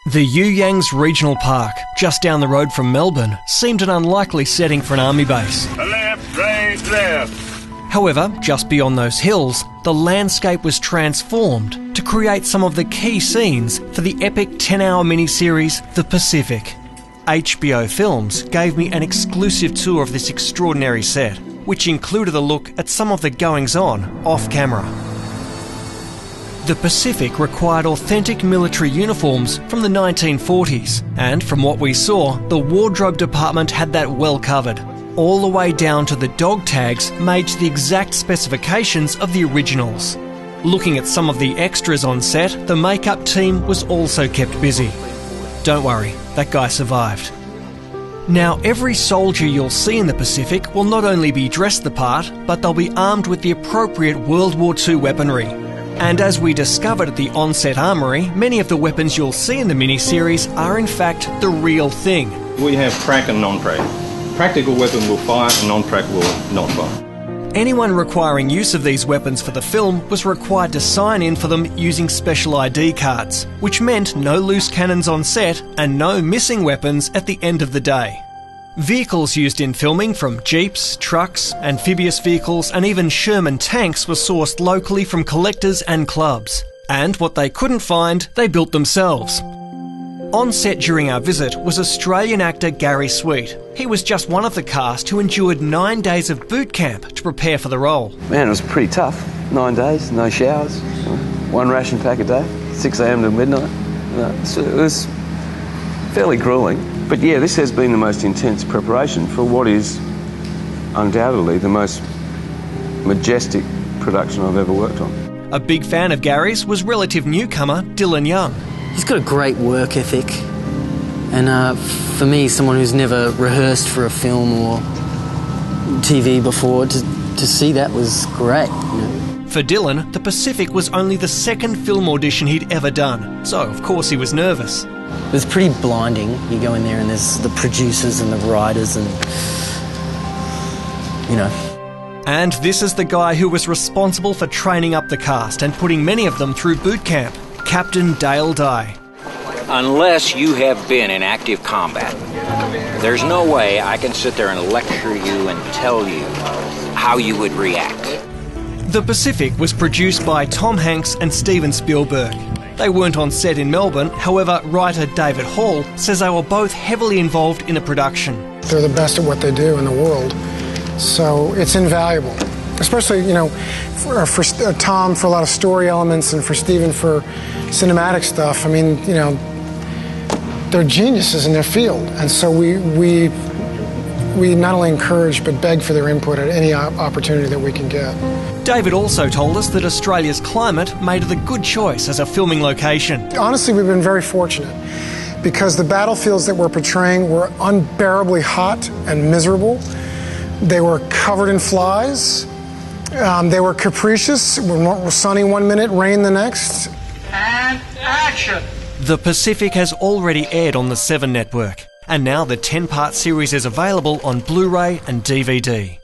The Yuyangs Regional Park, just down the road from Melbourne, seemed an unlikely setting for an army base. Left, right, left. However, just beyond those hills, the landscape was transformed to create some of the key scenes for the epic 10-hour miniseries The Pacific. HBO Films gave me an exclusive tour of this extraordinary set, which included a look at some of the goings-on off-camera. The Pacific required authentic military uniforms from the 1940s, and from what we saw, the wardrobe department had that well covered, all the way down to the dog tags made to the exact specifications of the originals. Looking at some of the extras on set, the makeup team was also kept busy. Don't worry, that guy survived. Now, every soldier you'll see in the Pacific will not only be dressed the part, but they'll be armed with the appropriate World War II weaponry. And as we discovered at the on-set armoury, many of the weapons you'll see in the miniseries are in fact the real thing. We have prac and non-prac. Practical weapon will fire and non-prac will not fire. Anyone requiring use of these weapons for the film was required to sign in for them using special ID cards, which meant no loose cannons on set and no missing weapons at the end of the day. Vehicles used in filming, from jeeps, trucks, amphibious vehicles and even Sherman tanks, were sourced locally from collectors and clubs. And what they couldn't find, they built themselves. On set during our visit was Australian actor Gary Sweet. He was just one of the cast who endured 9 days of boot camp to prepare for the role. Man, it was pretty tough. 9 days, no showers, one ration pack a day, 6 a.m. to midnight. It was fairly gruelling. But yeah, this has been the most intense preparation for what is undoubtedly the most majestic production I've ever worked on. A big fan of Gary's was relative newcomer Dylan Young. He's got a great work ethic, and for me, someone who's never rehearsed for a film or TV before, to see that was great. You know? For Dylan, The Pacific was only the second film audition he'd ever done, so of course he was nervous. It was pretty blinding. You go in there and there's the producers and the writers and, you know. And this is the guy who was responsible for training up the cast and putting many of them through boot camp, Captain Dale Dye. Unless you have been in active combat, there's no way I can sit there and lecture you and tell you how you would react. The Pacific was produced by Tom Hanks and Steven Spielberg. They weren't on set in Melbourne, however, writer David Hall says they were both heavily involved in the production. They're the best at what they do in the world, so it's invaluable. Especially, you know, for Tom for a lot of story elements and for Steven for cinematic stuff. I mean, you know, they're geniuses in their field, and so we not only encourage but beg for their input at any opportunity that we can get. David also told us that Australia's climate made it a good choice as a filming location. Honestly, we've been very fortunate because the battlefields that we're portraying were unbearably hot and miserable. They were covered in flies. They were capricious. Sunny 1 minute, rain the next. And action! The Pacific has already aired on the 7 network, and now the 10-part series is available on Blu-ray and DVD.